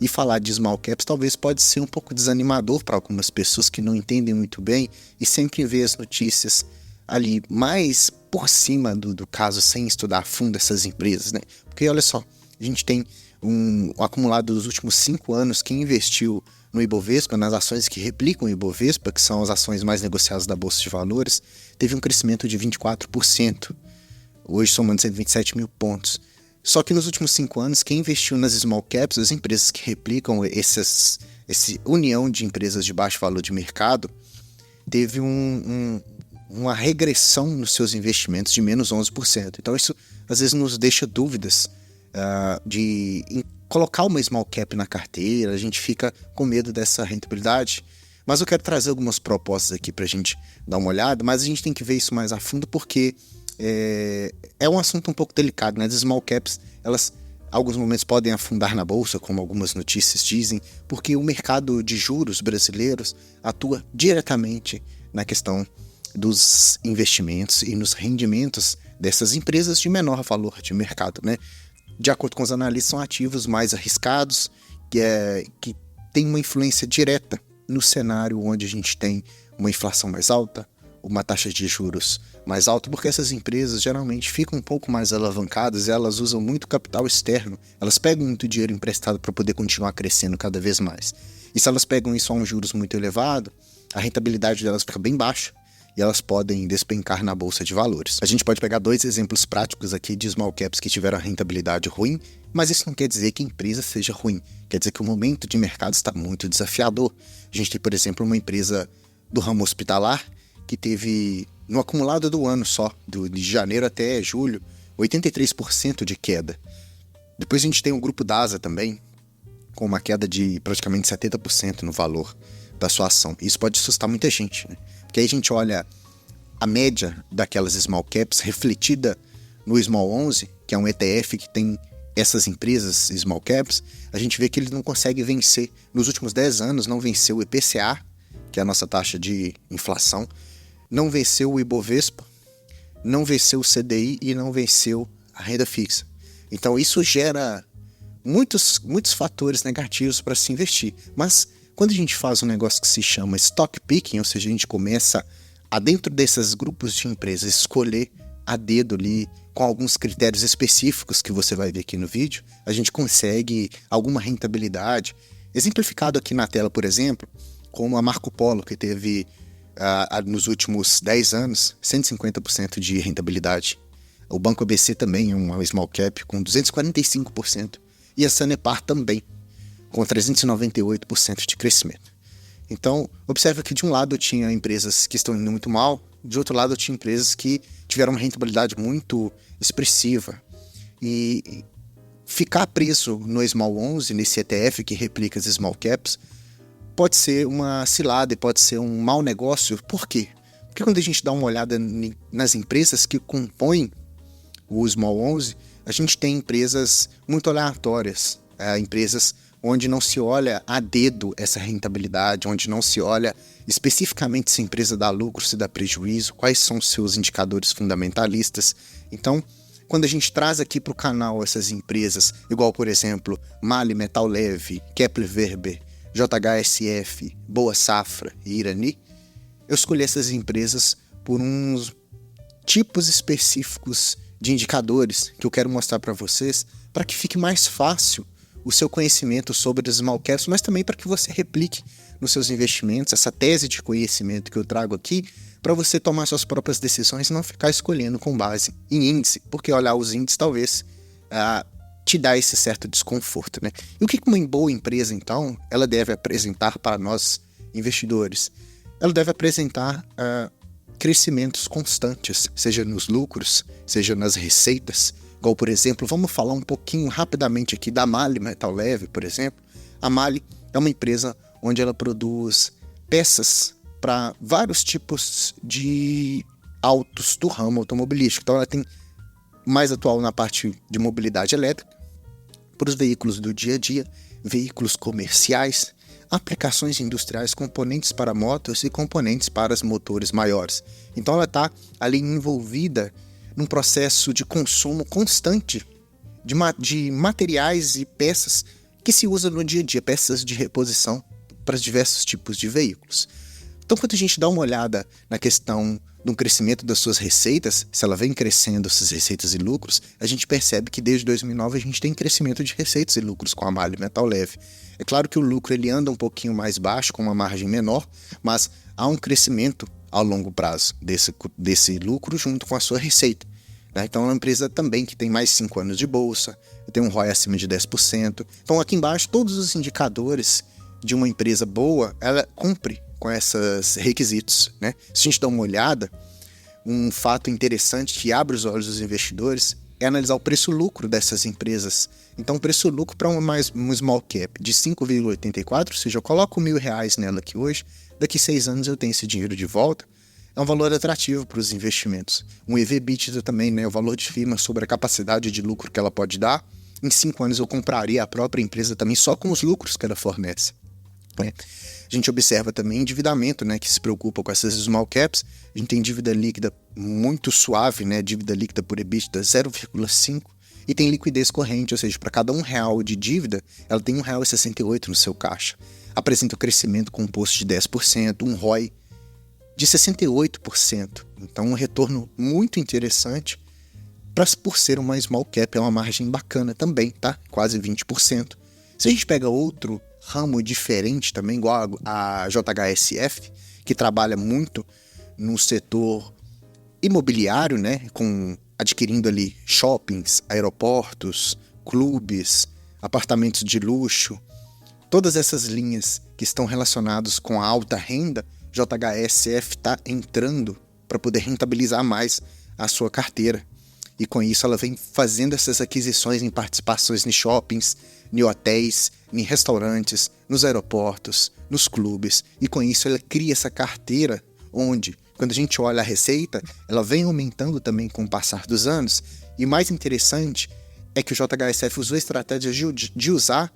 E falar de small caps talvez pode ser um pouco desanimador para algumas pessoas que não entendem muito bem e sempre vê as notícias ali mais por cima do caso, sem estudar a fundo essas empresas, né? Porque olha só, a gente tem um acumulado dos últimos 5 anos que investiu no Ibovespa, nas ações que replicam o Ibovespa, que são as ações mais negociadas da Bolsa de Valores, teve um crescimento de 24%, hoje somando 127 mil pontos. Só que nos últimos 5 anos, quem investiu nas small caps, as empresas que replicam essa união de empresas de baixo valor de mercado, teve uma regressão nos seus investimentos de menos 11%. Então isso às vezes nos deixa dúvidas de colocar uma small cap na carteira, a gente fica com medo dessa rentabilidade. Mas eu quero trazer algumas propostas aqui para a gente dar uma olhada, mas a gente tem que ver isso mais a fundo porque é um assunto um pouco delicado, né? As small caps, elas alguns momentos podem afundar na bolsa, como algumas notícias dizem, porque o mercado de juros brasileiros atua diretamente na questão dos investimentos e nos rendimentos dessas empresas de menor valor de mercado, né? De acordo com os analistas, são ativos mais arriscados, que têm uma influência direta no cenário onde a gente tem uma inflação mais alta, uma taxa de juros mais alta, porque essas empresas geralmente ficam um pouco mais alavancadas e elas usam muito capital externo, elas pegam muito dinheiro emprestado para poder continuar crescendo cada vez mais. E se elas pegam isso a um juros muito elevado, a rentabilidade delas fica bem baixa e elas podem despencar na bolsa de valores. A gente pode pegar 2 exemplos práticos aqui de small caps que tiveram a rentabilidade ruim, mas isso não quer dizer que a empresa seja ruim, quer dizer que o momento de mercado está muito desafiador. A gente tem, por exemplo, uma empresa do ramo hospitalar que teve, no acumulado do ano só, de janeiro até julho, 83% de queda. Depois a gente tem o grupo DASA também, com uma queda de praticamente 70% no valor da sua ação. Isso pode assustar muita gente, né? Porque aí a gente olha a média daquelas small caps refletida no Small 11, que é um ETF que tem essas empresas small caps, a gente vê que ele não consegue vencer. Nos últimos 10 anos não venceu o IPCA, que é a nossa taxa de inflação, não venceu o Ibovespa, não venceu o CDI e não venceu a renda fixa. Então isso gera muitos fatores negativos para se investir. Mas quando a gente faz um negócio que se chama stock picking, ou seja, a gente começa a dentro desses grupos de empresas escolher a dedo ali com alguns critérios específicos que você vai ver aqui no vídeo, a gente consegue alguma rentabilidade. Exemplificado aqui na tela, por exemplo, como a Marco Polo, que teve nos últimos 10 anos 150% de rentabilidade. O Banco ABC também é uma small cap com 245%. E a Sanepar também, com 398% de crescimento. Então, observa que de um lado eu tinha empresas que estão indo muito mal, de outro lado eu tinha empresas que tiveram uma rentabilidade muito expressiva. E ficar preso no Small 11, nesse ETF que replica as small caps, pode ser uma cilada e pode ser um mau negócio. Por quê? Porque quando a gente dá uma olhada nas empresas que compõem o Small 11, a gente tem empresas muito aleatórias, empresas onde não se olha a dedo essa rentabilidade, onde não se olha especificamente se a empresa dá lucro, se dá prejuízo, quais são os seus indicadores fundamentalistas. Então, quando a gente traz aqui para o canal essas empresas, igual, por exemplo, MAHLE Metal Leve, Kepler Weber, JHSF, Boa Safra e Irani, eu escolhi essas empresas por uns tipos específicos de indicadores que eu quero mostrar para vocês, para que fique mais fácil o seu conhecimento sobre as small caps, mas também para que você replique nos seus investimentos essa tese de conhecimento que eu trago aqui, para você tomar suas próprias decisões e não ficar escolhendo com base em índice, porque olhar os índices talvez te dá esse certo desconforto, né? E o que uma boa empresa, então, ela deve apresentar para nós investidores? Ela deve apresentar crescimentos constantes, seja nos lucros, seja nas receitas. Igual, por exemplo, vamos falar um pouquinho rapidamente aqui da MAHLE Metal Leve, por exemplo. A MAHLE é uma empresa onde ela produz peças para vários tipos de autos do ramo automobilístico. Então ela tem mais atual na parte de mobilidade elétrica, para os veículos do dia a dia, veículos comerciais, aplicações industriais, componentes para motos e componentes para os motores maiores. Então ela está ali envolvida num processo de consumo constante de materiais e peças que se usa no dia a dia, peças de reposição para diversos tipos de veículos. Então, quando a gente dá uma olhada na questão do crescimento das suas receitas, se ela vem crescendo essas receitas e lucros, a gente percebe que desde 2009 a gente tem crescimento de receitas e lucros com a malha metal leve. É claro que o lucro ele anda um pouquinho mais baixo, com uma margem menor, mas há um crescimento ao longo prazo desse lucro junto com a sua receita. Então é uma empresa também que tem mais 5 anos de bolsa, tem um ROI acima de 10%. Então aqui embaixo todos os indicadores de uma empresa boa, ela cumpre com esses requisitos. Se a gente dá uma olhada, um fato interessante que abre os olhos dos investidores é analisar o preço-lucro dessas empresas. Então o preço-lucro para um small cap de 5,84, ou seja, eu coloco R$1.000 nela aqui hoje, daqui 6 anos eu tenho esse dinheiro de volta, é um valor atrativo para os investimentos. Um EV/EBITDA também, o valor de firma sobre a capacidade de lucro que ela pode dar. Em 5 anos eu compraria a própria empresa também só com os lucros que ela fornece. A gente observa também endividamento, que se preocupa com essas small caps. A gente tem dívida líquida muito suave, dívida líquida por EBITDA 0,5, e tem liquidez corrente, ou seja, para cada R$1 de dívida, ela tem R$1,68 no seu caixa. Apresenta um crescimento composto de 10%, um ROI de 68%. Então um retorno muito interessante por ser uma small cap, é uma margem bacana também, tá? Quase 20%. Se a gente pega outro ramo diferente também, igual a JHSF, que trabalha muito no setor imobiliário, adquirindo ali shoppings, aeroportos, clubes, apartamentos de luxo, todas essas linhas que estão relacionadas com a alta renda, JHSF está entrando para poder rentabilizar mais a sua carteira. E com isso ela vem fazendo essas aquisições em participações em shoppings, em hotéis, em restaurantes, nos aeroportos, nos clubes. E com isso ela cria essa carteira onde, quando a gente olha a receita, ela vem aumentando também com o passar dos anos. E mais interessante é que o JHSF usou a estratégia de usar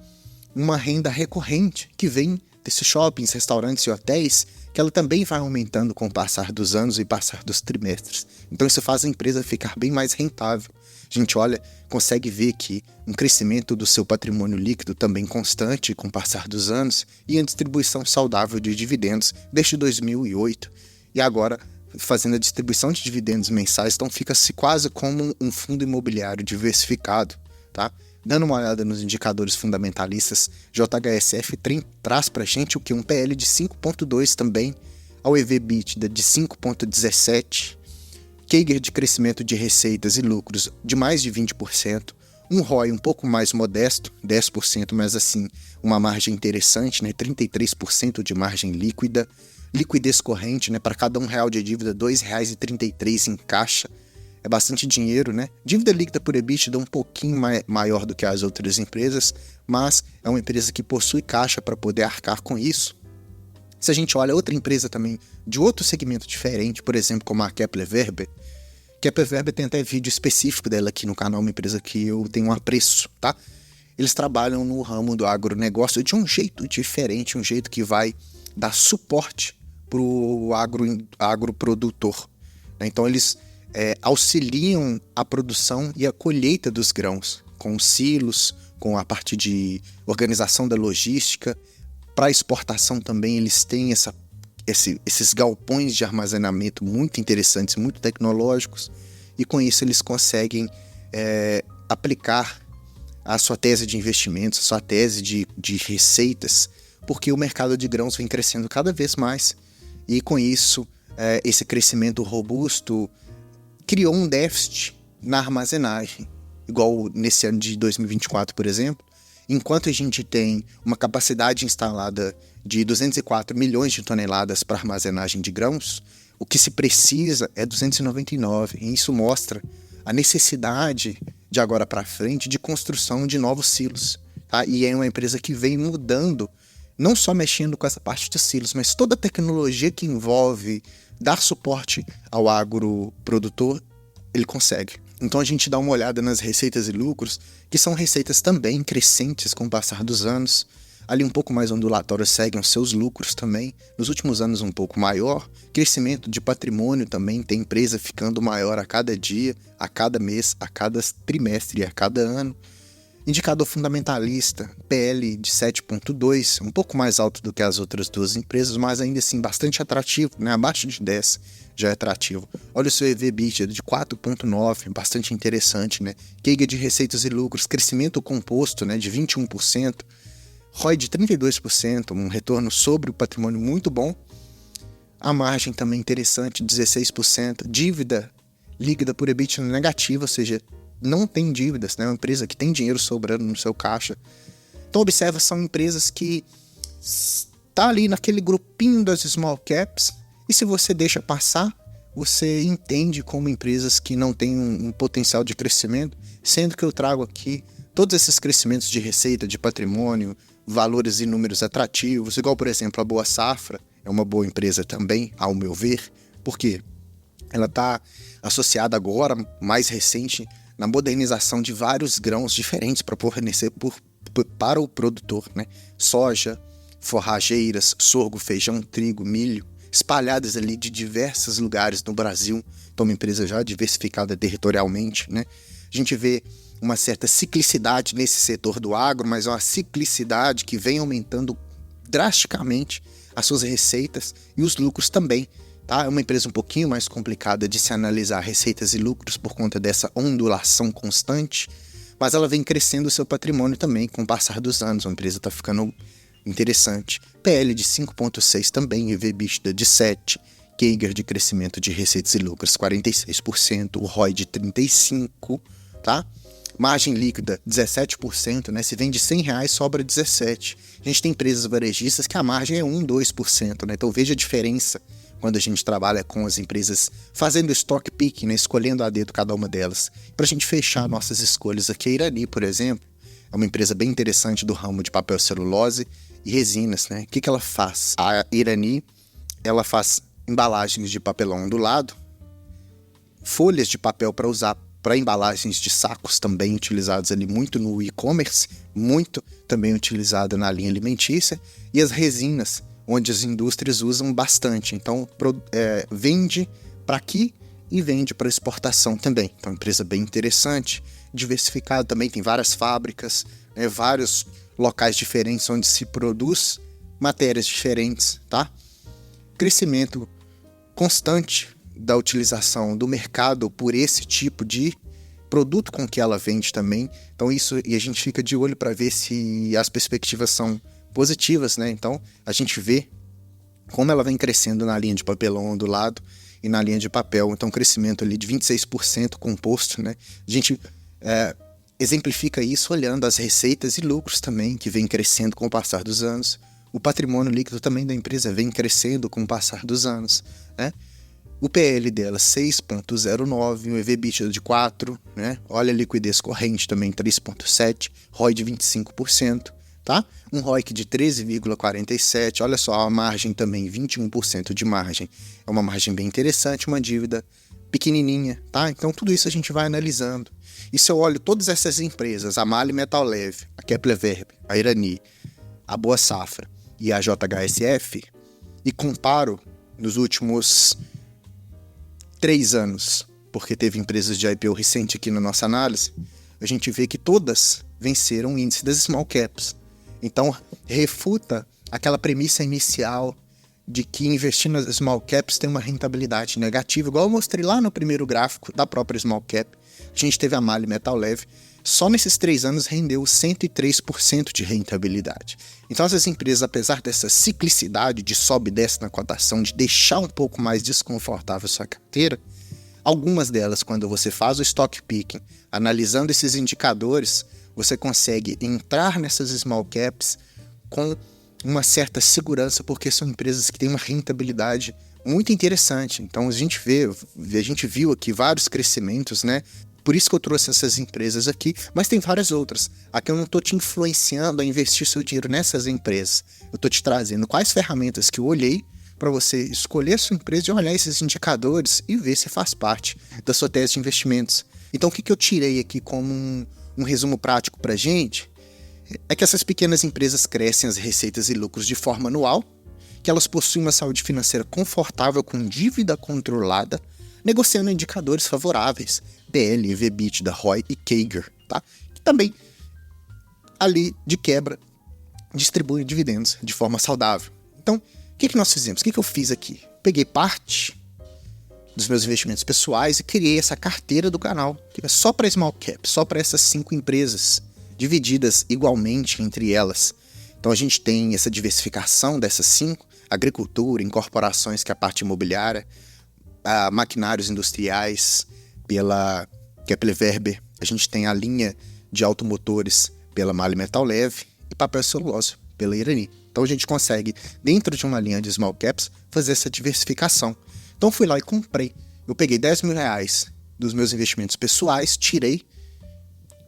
uma renda recorrente que vem desses shoppings, restaurantes e hotéis, que ela também vai aumentando com o passar dos anos e passar dos trimestres. Então isso faz a empresa ficar bem mais rentável. A gente olha, consegue ver que um crescimento do seu patrimônio líquido também constante com o passar dos anos e a distribuição saudável de dividendos desde 2008. E agora fazendo a distribuição de dividendos mensais, então fica-se quase como um fundo imobiliário diversificado, tá? Dando uma olhada nos indicadores fundamentalistas, JHSF traz para a gente o que? Um PL de 5,2 também, ao EV/EBITDA de 5,17, CAGR de crescimento de receitas e lucros de mais de 20%, um ROI um pouco mais modesto, 10%, mas assim, uma margem interessante, 33% de margem líquida, liquidez corrente, para cada R$1 de dívida, R$2,33 em caixa. É bastante dinheiro, Dívida líquida por EBITDA um pouquinho maior do que as outras empresas, mas é uma empresa que possui caixa para poder arcar com isso. Se a gente olha outra empresa também de outro segmento diferente, por exemplo, como a Kepler Weber tem até vídeo específico dela aqui no canal, uma empresa que eu tenho um apreço, tá? Eles trabalham no ramo do agronegócio de um jeito diferente, um jeito que vai dar suporte para o agroprodutor. Então eles auxiliam a produção e a colheita dos grãos, com silos, com a parte de organização da logística. Para exportação também eles têm esses galpões de armazenamento muito interessantes, muito tecnológicos, e com isso eles conseguem aplicar a sua tese de investimentos, a sua tese de receitas, porque o mercado de grãos vem crescendo cada vez mais, e com isso esse crescimento robusto criou um déficit na armazenagem, igual nesse ano de 2024, por exemplo. Enquanto a gente tem uma capacidade instalada de 204 milhões de toneladas para armazenagem de grãos, o que se precisa é 299, e isso mostra a necessidade de agora para frente de construção de novos silos, tá? E é uma empresa que vem mudando, não só mexendo com essa parte de silos, mas toda a tecnologia que envolve dar suporte ao agroprodutor, ele consegue. Então a gente dá uma olhada nas receitas e lucros, que são receitas também crescentes com o passar dos anos. Ali um pouco mais ondulatórios seguem os seus lucros também. Nos últimos anos um pouco maior. Crescimento de patrimônio também, tem empresa ficando maior a cada dia, a cada mês, a cada trimestre, a cada ano. Indicador fundamentalista, PL de 7,2, um pouco mais alto do que as outras duas empresas, mas ainda assim bastante atrativo, né? Abaixo de 10 já é atrativo. Olha o seu EV/EBITDA de 4,9, bastante interessante, né? CAGR de receitas e lucros, crescimento composto, né, de 21%, ROI de 32%, um retorno sobre o patrimônio muito bom. A margem também interessante, 16%, dívida líquida por EBITDA negativa, ou seja, não tem dívidas, né? É uma empresa que tem dinheiro sobrando no seu caixa. Então observa, são empresas que está ali naquele grupinho das small caps, e se você deixa passar, você entende como empresas que não têm um potencial de crescimento, sendo que eu trago aqui todos esses crescimentos de receita, de patrimônio, valores e números atrativos, igual por exemplo a Boa Safra, é uma boa empresa também, ao meu ver, porque ela está associada agora, mais recente, na modernização de vários grãos diferentes para fornecer para o produtor, né? Soja, forrageiras, sorgo, feijão, trigo, milho, espalhadas ali de diversos lugares no Brasil. Então, uma empresa já diversificada territorialmente, né? A gente vê uma certa ciclicidade nesse setor do agro, mas é uma ciclicidade que vem aumentando drasticamente as suas receitas e os lucros também. Tá? É uma empresa um pouquinho mais complicada de se analisar receitas e lucros por conta dessa ondulação constante, mas ela vem crescendo o seu patrimônio também com o passar dos anos. A empresa está ficando interessante. PL de 5,6 também, EV/EBITDA de 7, CAGR de crescimento de receitas e lucros 46%, o ROI de 35%, tá? Margem líquida 17%, né? Se vende R$100, sobra 17. A gente tem empresas varejistas que a margem é 1-2%, né? Então veja a diferença quando a gente trabalha com as empresas fazendo stock pick, né? Escolhendo a dedo cada uma delas. Para a gente fechar nossas escolhas aqui, a Irani, por exemplo, é uma empresa bem interessante do ramo de papel celulose e resinas, né? O que ela faz? A Irani, ela faz embalagens de papelão ondulado, folhas de papel para usar para embalagens de sacos, também utilizados ali muito no e-commerce, muito também utilizada na linha alimentícia, e as resinas, onde as indústrias usam bastante. Então, vende para aqui e vende para exportação também. Então, empresa bem interessante, diversificada também, tem várias fábricas, né, vários locais diferentes onde se produz matérias diferentes, tá? Crescimento constante da utilização do mercado por esse tipo de produto com que ela vende também. Então isso, e a gente fica de olho para ver se as perspectivas são positivas, né? Então a gente vê como ela vem crescendo na linha de papelão ondulado e na linha de papel. Então crescimento ali de 26% composto, né? A gente exemplifica isso olhando as receitas e lucros também, que vem crescendo com o passar dos anos. O patrimônio líquido também da empresa vem crescendo com o passar dos anos, né? O PL dela 6,09, o EV/EBITDA de 4, né? Olha a liquidez corrente também 3,7, ROI de 25%, tá? Um ROIC de 13,47, olha só a margem também, 21% de margem. É uma margem bem interessante, uma dívida pequenininha, tá? Então tudo isso a gente vai analisando. E se eu olho todas essas empresas, a MAHLE Metal Leve, a Kepler Weber, a Irani, a Boa Safra e a JHSF, e comparo nos últimos 3 anos, porque teve empresas de IPO recente aqui na nossa análise, a gente vê que todas venceram o índice das small caps. Então, refuta aquela premissa inicial de que investir nas small caps tem uma rentabilidade negativa, igual eu mostrei lá no primeiro gráfico da própria small cap. A gente teve a MAHLE Metal Leve, só nesses 3 anos rendeu 103% de rentabilidade. Então essas empresas, apesar dessa ciclicidade de sobe e desce na cotação, de deixar um pouco mais desconfortável a sua carteira, algumas delas, quando você faz o stock picking, analisando esses indicadores, você consegue entrar nessas small caps com uma certa segurança, porque são empresas que têm uma rentabilidade muito interessante. Então a gente viu aqui vários crescimentos, né? Por isso que eu trouxe essas empresas aqui, mas tem várias outras. Aqui eu não estou te influenciando a investir seu dinheiro nessas empresas. Eu estou te trazendo quais ferramentas que eu olhei para você escolher a sua empresa e olhar esses indicadores e ver se faz parte da sua tese de investimentos. Então o que eu tirei aqui como um resumo prático para a gente é que essas pequenas empresas crescem as receitas e lucros de forma anual, que elas possuem uma saúde financeira confortável com dívida controlada, negociando indicadores favoráveis, PL, EV/EBITDA, ROI e CAGR, tá? Que também ali, de quebra, distribuem dividendos de forma saudável. Então, o que nós fizemos? O que eu fiz aqui? Peguei parte dos meus investimentos pessoais e criei essa carteira do canal, que é só para small cap, só para essas 5 empresas, divididas igualmente entre elas. Então a gente tem essa diversificação dessas 5, agricultura, incorporações, que é a parte imobiliária, maquinários industriais, pela Kepler Weber, a gente tem a linha de automotores pela MAHLE Metal Leve e papel e celulose pela Irani. Então a gente consegue, dentro de uma linha de small caps, fazer essa diversificação. Então fui lá e comprei. Eu peguei 10 mil reais dos meus investimentos pessoais, tirei,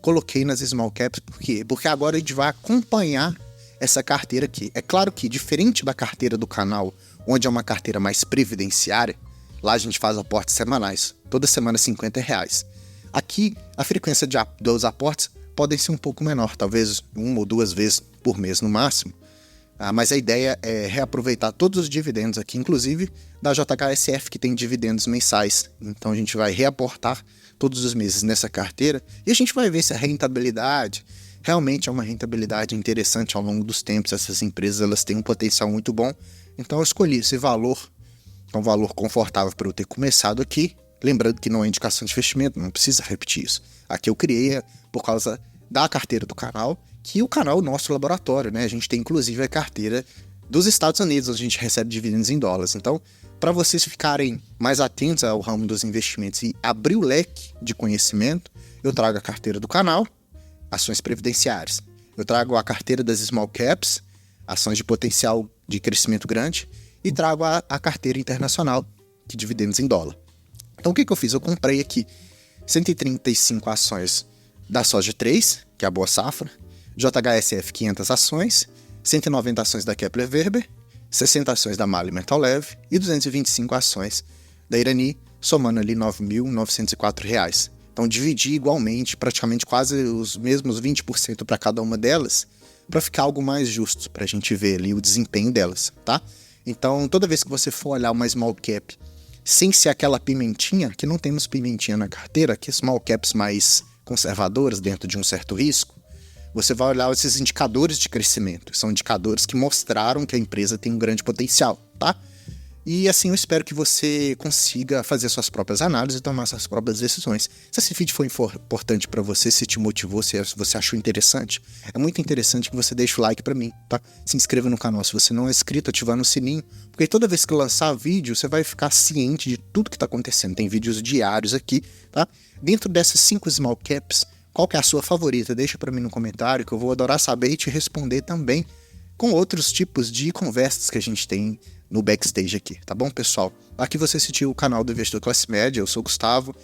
coloquei nas small caps. Por quê? Porque agora a gente vai acompanhar essa carteira aqui. É claro que, diferente da carteira do canal, onde é uma carteira mais previdenciária, lá a gente faz aportes semanais, toda semana R$50. Aqui, a frequência dos aportes podem ser um pouco menor, talvez 1 ou 2 vezes por mês no máximo. Mas a ideia é reaproveitar todos os dividendos aqui, inclusive da JHSF, que tem dividendos mensais. Então a gente vai reaportar todos os meses nessa carteira e a gente vai ver se a rentabilidade realmente é uma rentabilidade interessante ao longo dos tempos. Essas empresas, elas têm um potencial muito bom. Então eu escolhi esse valor, é um valor confortável para eu ter começado aqui. Lembrando que não é indicação de investimento, não precisa repetir isso. Aqui eu criei por causa da carteira do canal, que o canal é o nosso laboratório, né? A gente tem inclusive a carteira dos Estados Unidos, onde a gente recebe dividendos em dólares. Então, para vocês ficarem mais atentos ao ramo dos investimentos e abrir o leque de conhecimento, eu trago a carteira do canal, ações previdenciárias. Eu trago a carteira das small caps, ações de potencial de crescimento grande, e trago a carteira internacional de dividendos em dólar. Então o que eu fiz? Eu comprei aqui 135 ações da Soja 3, que é a Boa Safra, JHSF 500 ações, 190 ações da Kepler Weber, 60 ações da MAHLE Metal Leve e 225 ações da Irani, somando ali R$ 9.904. Então dividi igualmente, praticamente quase os mesmos 20% para cada uma delas, para ficar algo mais justo, para a gente ver ali o desempenho delas, tá? Então toda vez que você for olhar uma small cap, sem ser aquela pimentinha, que não temos pimentinha na carteira, que small caps mais conservadoras dentro de um certo risco, você vai olhar esses indicadores de crescimento. São indicadores que mostraram que a empresa tem um grande potencial, tá? E assim eu espero que você consiga fazer suas próprias análises e tomar suas próprias decisões. Se esse vídeo foi importante para você, se te motivou, se você achou interessante, é muito interessante que você deixe o like para mim, tá? Se inscreva no canal se você não é inscrito, ativando o sininho, porque toda vez que eu lançar vídeo, você vai ficar ciente de tudo que está acontecendo. Tem vídeos diários aqui, tá? Dentro dessas 5 small caps, qual que é a sua favorita? Deixa para mim no comentário, que eu vou adorar saber e te responder também com outros tipos de conversas que a gente tem no backstage aqui, tá bom, pessoal? Aqui você assistiu o canal do Investidor Classe Média, eu sou o Gustavo.